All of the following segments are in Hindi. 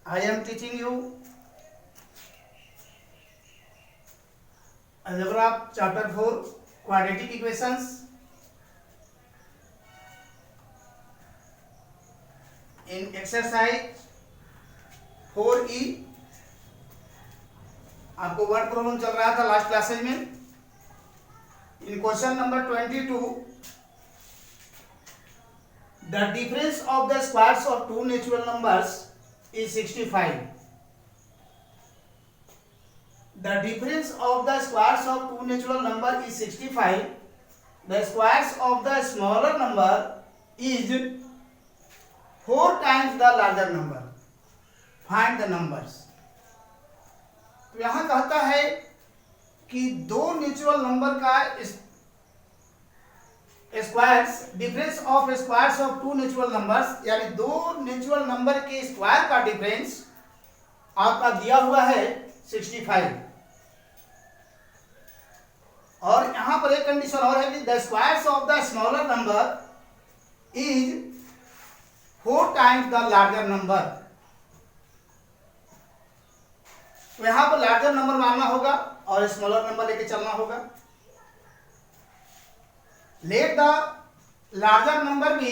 I am teaching you Algebra chapter 4 quadratic equations in exercise 4E। आपको वर्ड प्रॉब्लम चल रहा था लास्ट क्लासेज में। इन question number 22 the difference of the squares of two natural numbers is 65. The difference of the squares of two natural number is 65. The squares of the smaller number is 4 times the larger number. Find the numbers. तो यहां कहता है कि दो नेचुरल नंबर का squares, difference of squares of two natural numbers, यानी दो नेचुरल नंबर के स्क्वायर का डिफरेंस आपका दिया हुआ है 65। और यहां पर एक कंडीशन और है कि the squares of the smaller number is 4 times the larger number. तो यहां पर लार्जर नंबर मानना होगा और स्मॉलर नंबर लेके चलना होगा। Let the larger number be,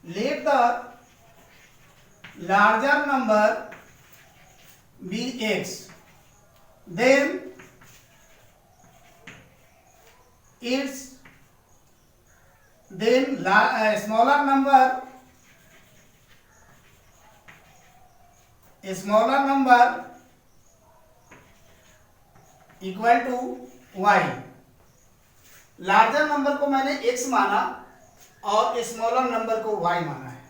let the larger number be x, then smaller number equal to y। Larger number को मैंने x माना और स्मॉलर नंबर को y माना है।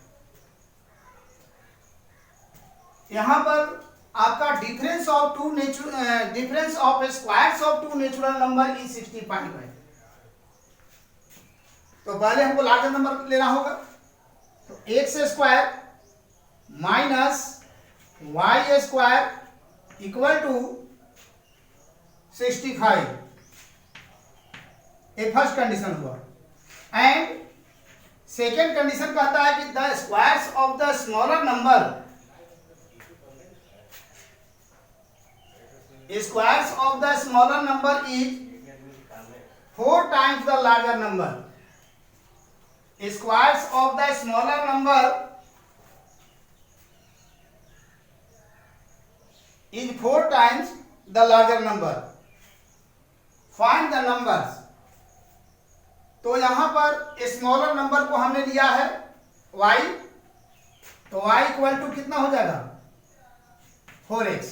यहां पर आपका difference of squares of two natural number is 65 है। तो पहले हमको लार्जर नंबर लेना होगा। तो x square minus y square equal to 65। एक फर्स्ट कंडीशन हुआ। एंड सेकेंड कंडीशन कहता है कि the squares of the smaller number is 4 times the larger number. Squares of the smaller number is 4 times the larger number. Find the numbers. तो यहां पर स्मॉलर नंबर को हमने लिया है y, तो y इक्वल टू कितना हो जाएगा 4x।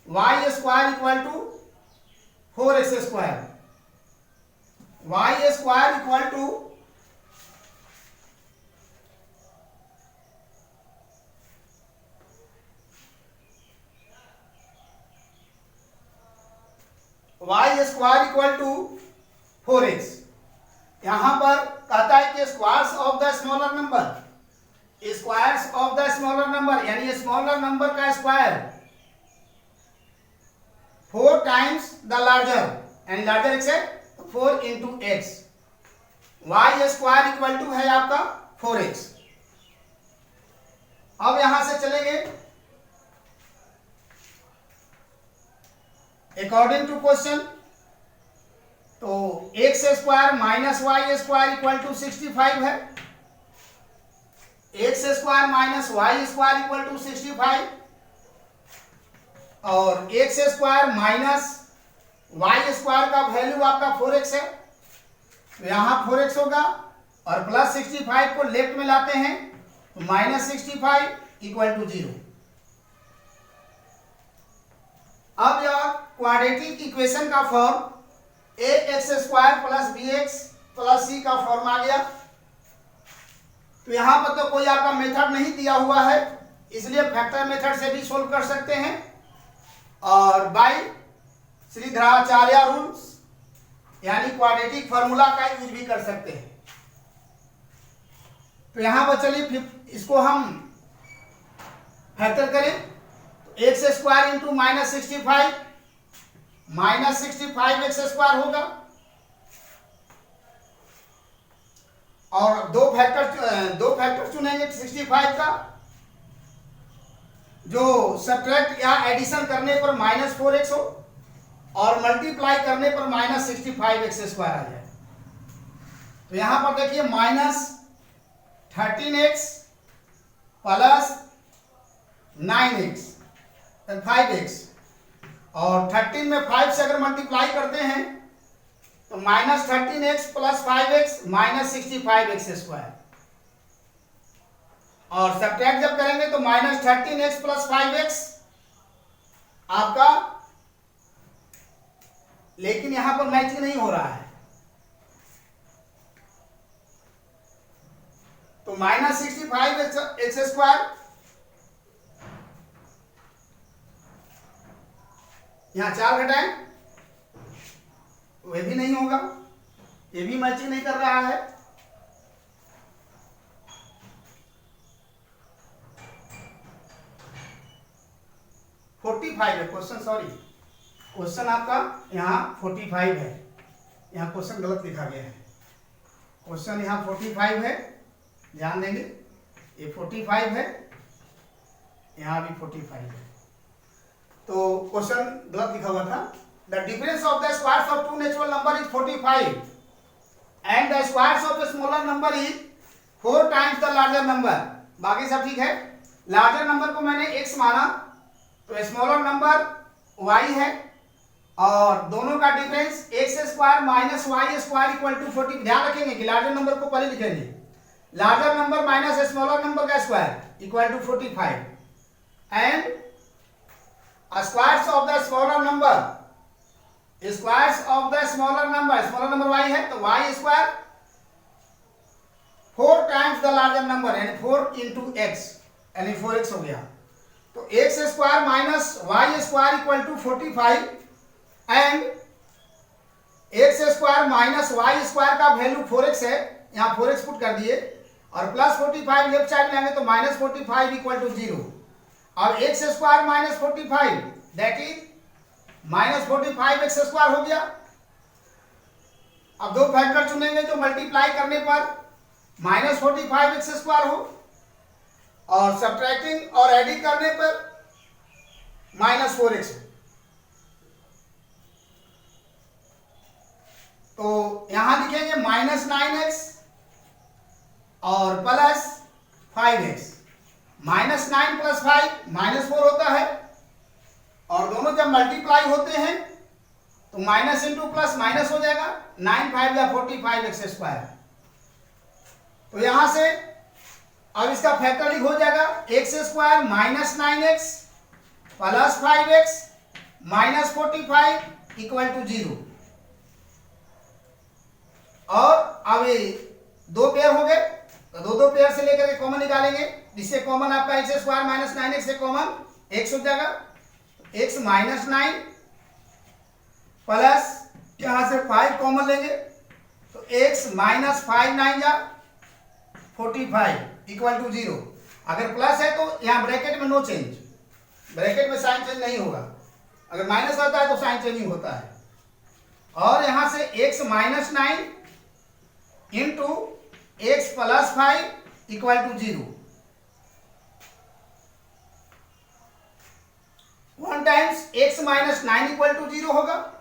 y square equal to 4x square, y square equal to y square equal to 4x। यहां पर कहता है कि squares of the smaller number यानी स्मॉलर नंबर का स्क्वायर 4 टाइम्स द लार्जर, यानी लार्जर x है तो 4 into x. y square equal to है आपका 4x। अब यहां से चलेंगे अकॉर्डिंग टू क्वेश्चन। तो x square minus y square equal to 65 है। X square minus y square equal to 65 और x square minus y square का वैल्यू आपका 4x है। तो यहां 4x होगा और प्लस 65 को लेफ्ट में लाते हैं तो माइनस 65 इक्वल टू 0। अब यह क्वाड्रेटिक इक्वेशन का form ax square plus bx plus c का फॉर्म आ गया। तो यहां पर तो कोई आपका मेथड नहीं दिया हुआ है, इसलिए फैक्टर मेथड से भी सोल्व कर सकते हैं और बाय श्रीधराचार्य रूल्स यानी क्वाड्रेटिक फार्मूला का यूज भी कर सकते हैं। तो यहां पर चलिए इसको हम फैक्टर करें। तो x square into minus 65 minus 65 x square होगा और दो फैक्टर चुनेंगे 65 का, जो सब्ट्रैक्ट या एडिशन करने पर -4x हो और मल्टीप्लाई करने पर -65x² आ जाए। तो यहां पर देखिए -13x प्लस 9x 5x, और 13 में 5 से अगर मल्टीप्लाई करते हैं तो -13x प्लस 5x -65x², और सब्ट्रैक्ट जब करेंगे तो -13x प्लस 5x आपका, लेकिन यहां पर मैचिंग नहीं हो रहा है, तो -65x², यहां 4 घटाएं, वे भी नहीं होगा, ये भी मैचिंग नहीं कर रहा है। क्वेश्चन आपका यहाँ 45 है, यहाँ क्वेश्चन गलत लिखा गया है। क्वेश्चन यहाँ 45 है, ध्यान देंगे, ये 45 है, यहाँ भी 45 है, तो क्वेश्चन गलत लिखा हुआ था। The difference of the squares of two natural number is 45 and the squares of a smaller number is 4 times the larger number. बाकी सब ठीक है। लार्जर नंबर को मैंने x माना, तो स्मॉलर नंबर y है, और दोनों का difference x² minus y² equal to 40। ध्यान रखेंगे कि लार्जर नंबर को पहले लिखेंगे, larger number minus smaller number का square equal to 45, and squares of the smaller number, squares of the smaller number y है, तो y² 4 times the larger number, यानी 4 इंटू x, यानी 4x हो गया। तो x² minus y² equal to 45, and x² minus y² का वैल्यू 4x है, यहाँ 4x पुट कर दिए, और प्लस 45 लेफ्ट साइड लेंगे तो -45 इक्वल टू 0, और x² minus 45 that is -45x² हो गया। अब दो फैक्टर चुनेंगे जो मल्टीप्लाई करने पर -45x² हो, और सब्ट्रैक्टिंग और एडिंग करने पर -4x। तो यहां लिखेंगे -9x और प्लस 5x, -9 प्लस 5 -4 होता है, और दोनों जब मल्टीप्लाई होते हैं तो माइनस इंटू प्लस माइनस हो जाएगा, 9 5 या 45x²। तो यहां से अब इसका फैक्टरिंग हो जाएगा, x² minus 9x plus 5x minus 45 equal to 0। और अब ये दो पेयर हो गए, तो दो पेयर से लेकर के कॉमन निकालेंगे, जिससे कॉमन आपका x² माइनस 9x से कॉमन x हो जाएगा, x माइनस 9 प्लस यहां से 5 कॉमन लेंगे, तो x माइनस 5 9 या 45 इक्वल टू 0। अगर प्लस है तो यहाँ ब्रैकेट में नो चेंज, ब्रैकेट में साइन चेंज नहीं होगा, अगर माइनस आता है तो साइन चेंजिंग होता है। और यहां से x minus 9 into x plus 5 equal to 0। 1 times x minus 9 equal to 0 होगा,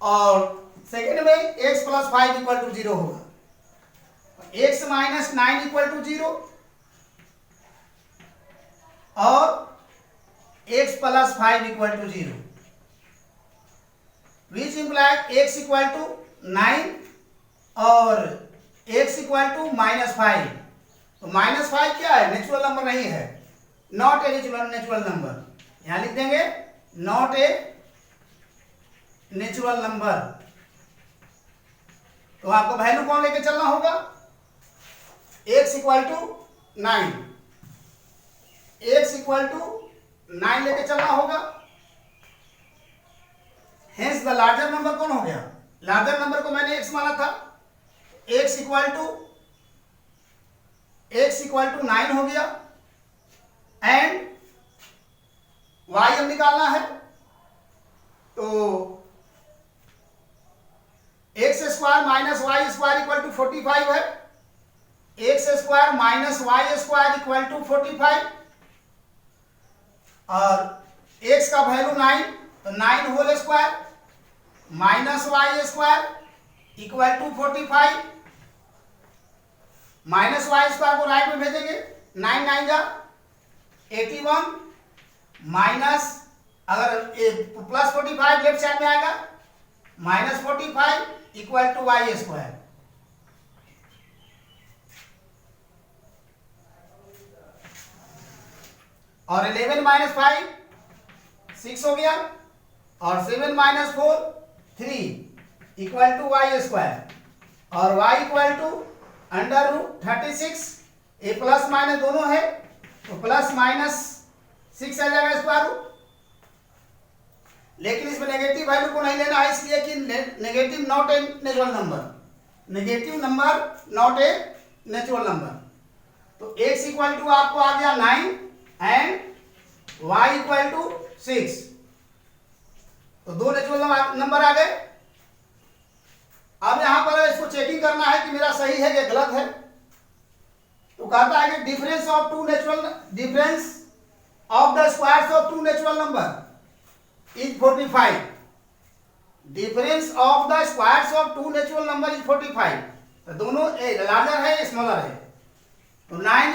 और सेकेंड में x प्लस 5 इक्वल टू 0 होगा। x माइनस 9 इक्वल टू 0 और x plus 5 equal to 0, which imply x equal to 9 और x इक्वल टू -5। तो -5 क्या है? नेचुरल नंबर नहीं है, नॉट ए नेचुरल नंबर। यहां लिख देंगे नॉट ए नेचुरल नंबर। तो आपको वैल्यू कौन लेके चलना होगा? x equal to 9, x equal to 9 लेके चलना होगा। हेंस द लार्जर नंबर कौन हो गया? लार्जर नंबर को मैंने x माना था, x इक्वल टू 9 हो गया, एंड y हम निकालना है, तो x² minus y² equal to 45 है, x square minus y square equal to 45 और x का वैल्यू 9, तो 9 whole square minus y square equal to 45, minus y square को राइट में भेजेंगे, 9 9 जा 81 माइनस, अगर प्लस 45 लेफ्ट साइड में आएगा, minus 45 equal to y square. और 11 माइनस 5 6 हो गया, और 7 minus 4 3 equal to y square. और y equal to under root 36, a plus minus दोनों है तो प्लस माइनस 6 आ जाएगा स्क्वायर रूट। लेकिन इसमें नेगेटिव वैल्यू को नहीं लेना है, इसलिए कि negative not a natural number, negative number not a natural number. तो x इक्वल टू आपको आ गया 9 एंड y इक्वल टू 6, तो दो नेचुरल नंबर आ गए। अब यहां पर इसको चेकिंग करना है कि मेरा सही है कि गलत है। तो कहता है कि difference of the squares of two natural number is 45। Difference of the squares of two natural number is 45। तो दोनों लार्जर है स्मॉलर है, तो 9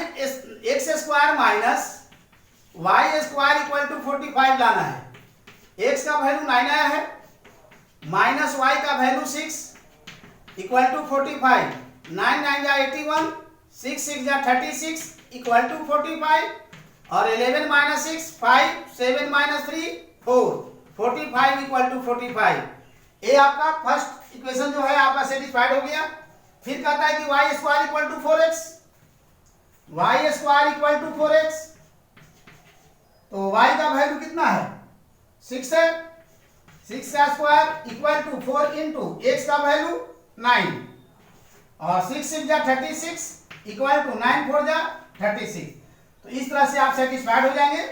x square minus y square equal to 45 लाना है। एक्स का वैल्यू 9 आया है, माइनस वाई का वैल्यू 6 इक्वल टू 45, 9 9 जा 81, 6 6 जा 36 इक्वल टू 45, और 11 माइनस 6 5, 7 माइनस 3 4, 45 इक्वल टू 45। ये आपका फर्स्ट इक्वेशन जो है आपका सेटिस्फाइड हो गया। फिर कहता है कि y square equal to 4x, y square equal to 4x, तो y का वैल्यू कितना है 6 है, 6 का square equal to 4 into x का वैल्यू 9, और 6 6 जा 36 इक्वल टू 9 4 जा 36। तो इस तरह से आप सेटिस्फाइड हो जाएंगे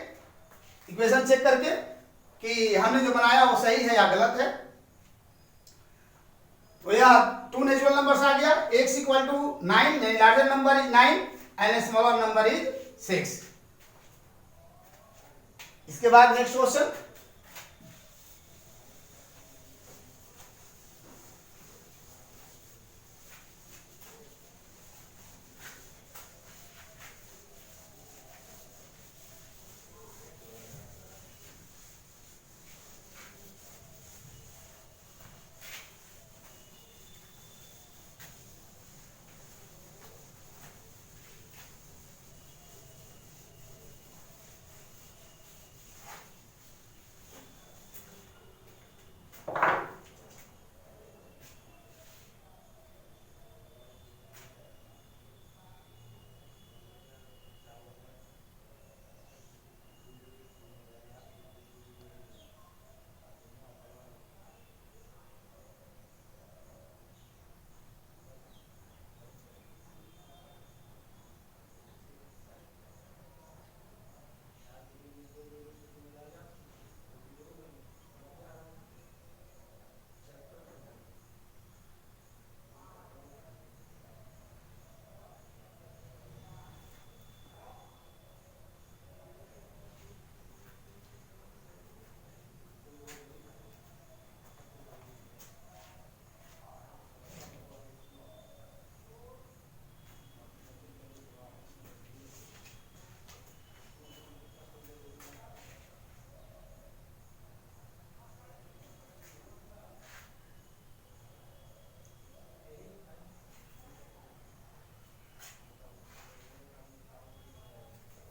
इक्वेशन चेक करके कि हमने जो बनाया वो सही है या गलत है। तो यह टू नेचुरल नंबर्स आ गया, x equal to 9, larger number is 9 and smaller number is 6। इसके बाद next question,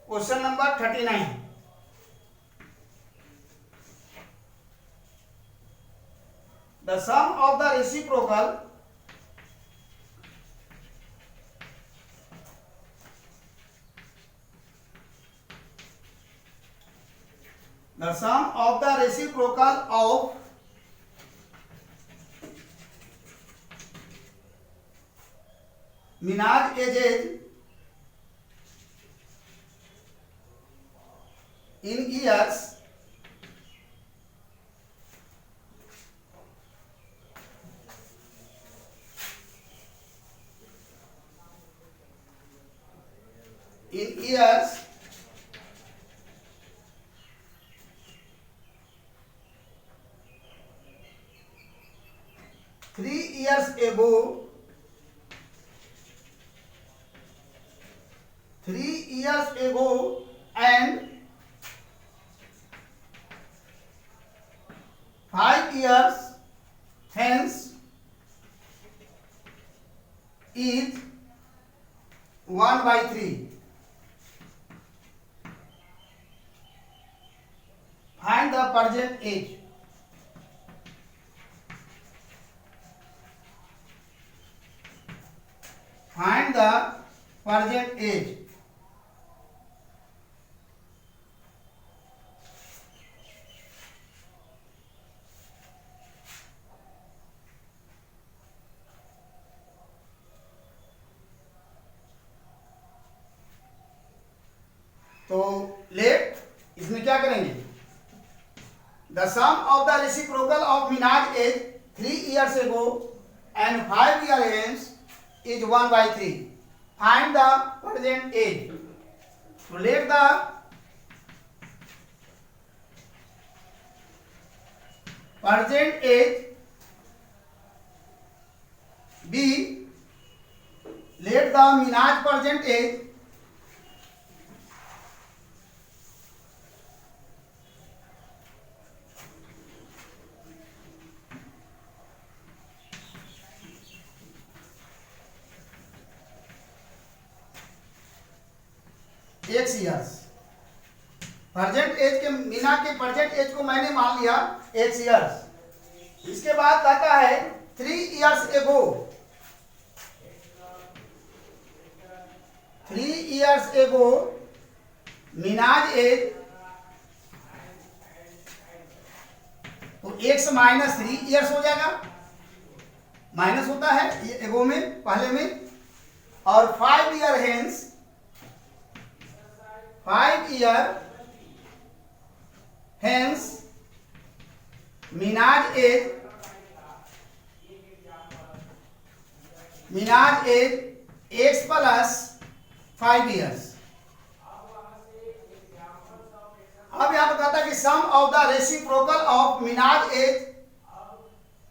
question number 39, the sum of the reciprocal of Minaj ages in years 3 years ago, 3 years ago and 5 years hence is 1/3. Find the present age. Find the present age. तो लेट इसमें क्या करेंगे, the sum of the reciprocal of Meena's age 3 years ago and 5 years hence is 1/3. Find the present age. So let the present age be, let the Minaj present age X years. Present age के मीना के प्रेजेंट एज को मैंने मान लिया X years. इसके बाद कहता है 3 years ago. 3 years ago मीनाज as, तो X माइनस 3 years हो जाएगा, माइनस होता है ये एगो में पहले में, और 5 year hence 5 year hence Minaj age X plus 5 years. अब यहां पर कहता है कि sum of the reciprocal of Minaj age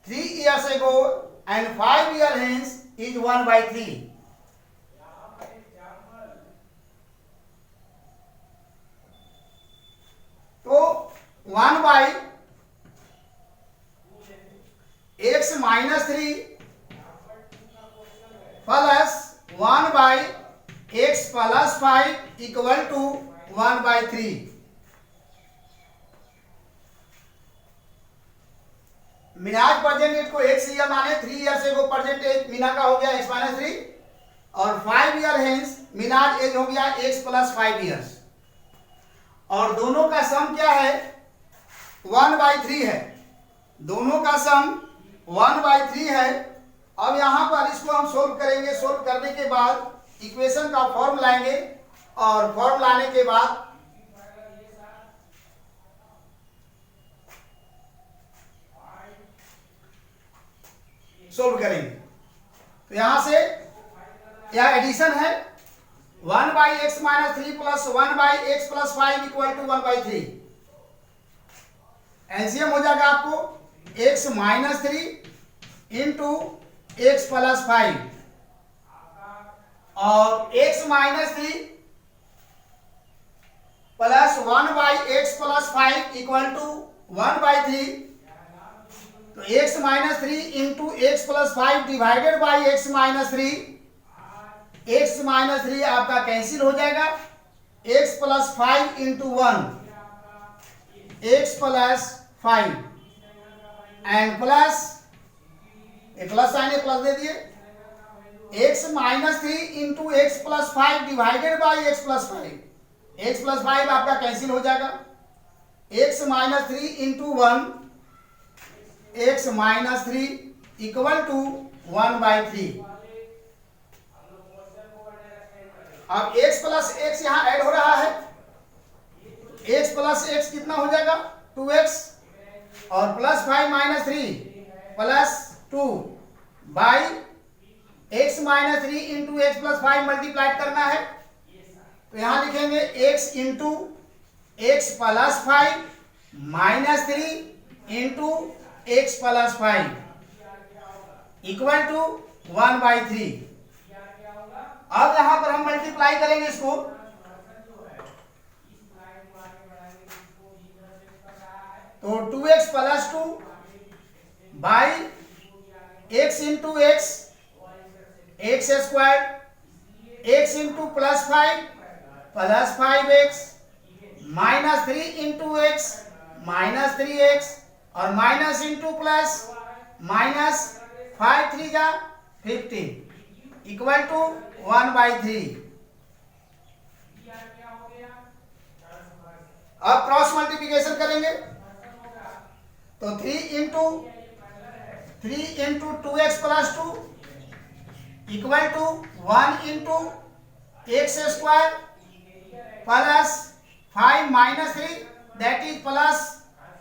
3 years ago and 5 years hence is 1/3. तो 1/x minus 3 plus 1/x plus 5 equal to 1/3. Meena's present age को X ईयर माने, 3 ईयर से वो प्रेजेंट एज मीना का हो गया X माइनस 3, और 5 ईयर हेंस मिनाज एज हो गया X प्लस 5 ईयर्स, और दोनों का सम क्या है 1/3 है, दोनों का सम 1/3 है. अब यहां पर इसको हम सोल्व करेंगे. सोल्व करने के बाद इक्वेशन का फॉर्म लाएंगे, और फॉर्म लाने के बाद सोल्व करेंगे. तो यहां से यह एडिशन है 1/x minus 3 plus 1/x plus 5 equal to 1/3. LCM हो जाएगा आपको x minus 3 into x plus 5, और x minus 3 plus 1/x plus 5 equal to 1/3. तो x minus 3 into x plus 5 divided by x minus 3. x minus 3 आपका कैंसिल हो जाएगा, x plus 5 into 1 x plus 5 and plus a plus sign a plus दे दिए, x minus 3 into x plus 5 divided by x plus 5. x plus 5 आपका कैंसिल हो जाएगा, x minus 3 into 1 x minus 3 equal to 1/3. अब x प्लस x यहां ऐड हो रहा है, x प्लस x कितना हो जाएगा 2x, और plus 5 minus 3 plus 2 by x minus 3 into x plus 5 multiplied करना है. तो यहां लिखेंगे x into x plus 5 minus 3 into x plus 5 equal to 1/3। अब यहां पर हम मल्टीप्लाई करेंगे इसको, तो 2x plus 2 by x into x, x square, x into plus 5 plus 5x, minus 3 into x minus 3x, और माइनस इंटू प्लस माइनस 5 3 जा 15 इक्वल टू 1/3। अब क्रॉस मल्टीप्लिकेशन करेंगे, तो 3 into 2x plus 2 equal to 1 into x square plus 5 minus 3 that is plus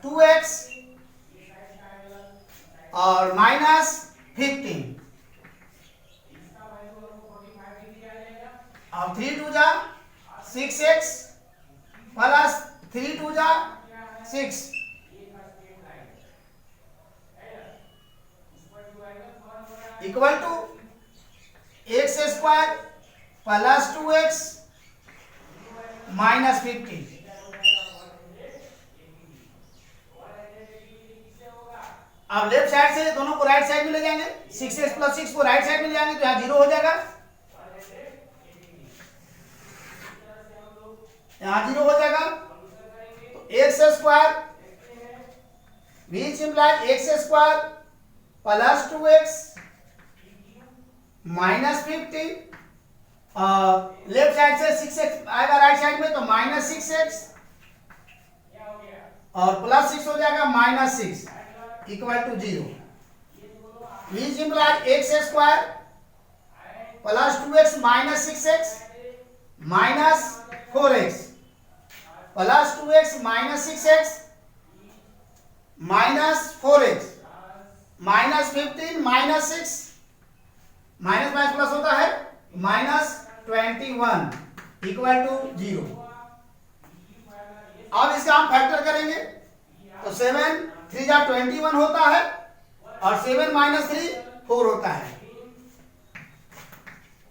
2x और माइनस 15। अब 3 2 जा 6x प्लस 3 2 जा 6 equal to x square plus 2x minus 15। अब लेफ्ट साइड से दोनों को राइट साइड में ले जाएंगे, 6x प्लस 6 को राइट साइड में ले जाएंगे तो यहाँ 0 हो जाएगा, यहाँ 0 हो जाएगा। तो x square which imply x square plus 2x minus 15, और लेफ्ट साइड से 6x आएगा राइट साइड में तो माइनस 6x और प्लस 6 हो जाएगा minus 6 equal to 0, which imply x square plus 2x minus 6x minus 4x plus 2x minus 6x minus 4x minus 15 minus 6 minus minus plus होता है माइनस 21 इक्वल टू 0। अब इसका हम फैक्टर करेंगे तो 7 3 जा 21 होता है और 7 माइनस 3 4 होता है,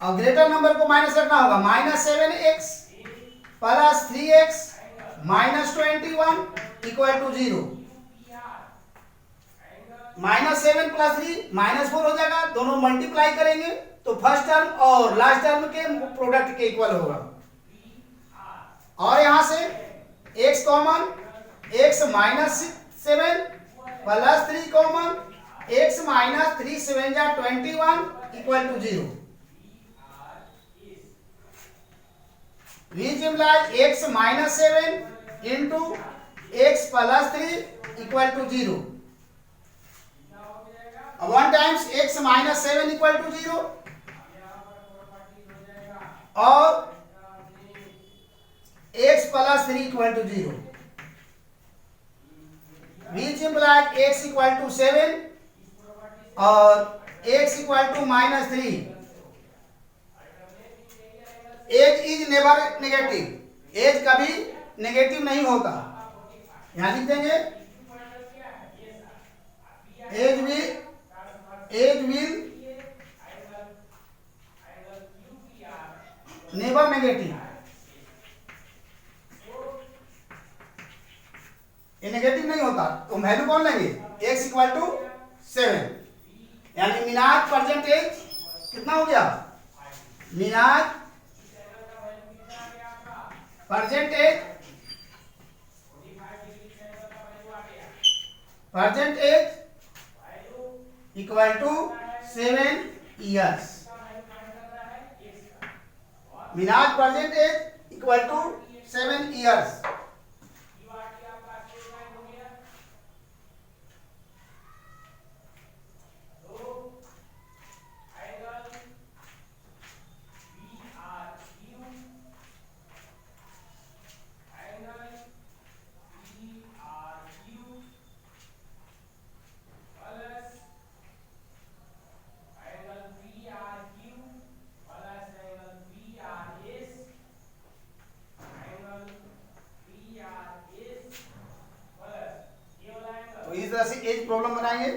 और ग्रेटर नंबर को माइनस रखना होगा, minus 7x plus 3x minus 21 equal to 0। Minus 7 plus 3 minus 4 हो जाएगा, दोनों मल्टीप्लाई करेंगे तो फर्स्ट टर्म और लास्ट टर्म के प्रोडक्ट के इक्वल होगा, और यहां से x common, x minus 7 plus 3 common, x minus 3 7 जा 21 equal to 0, which imply x minus 7 into x plus 3 equal to 0। One times x minus 7 equal to 0 और x plus 3 equal to 0, which imply x equal to 7 और x equal to minus 3। Age is never negative, age कभी नेगेटिव नहीं होता, यहां लिख देंगे एज विल नेवर नेगेटिव, ये नेगेटिव नहीं होता, तो वैल्यू कौन लेंगे x इक्वल टू 7, यानी मीनाज परसेंटेज कितना हो गया, मीनाज परसेंटेज इक्वल टू 7 इयर्स, मीनाज परसेंटेज इक्वल टू 7 इयर्स। इस तरह से एज प्रॉब्लम बनाएंगे।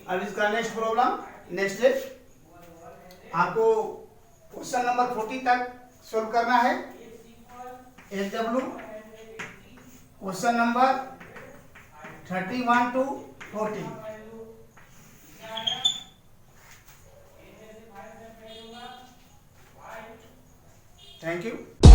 अब इसका नेक्स्ट प्रॉब्लम, नेक्स्ट डे आपको क्वेश्चन नंबर 40 तक सोल्व करना है। SW question number 31 to 40। Thank you.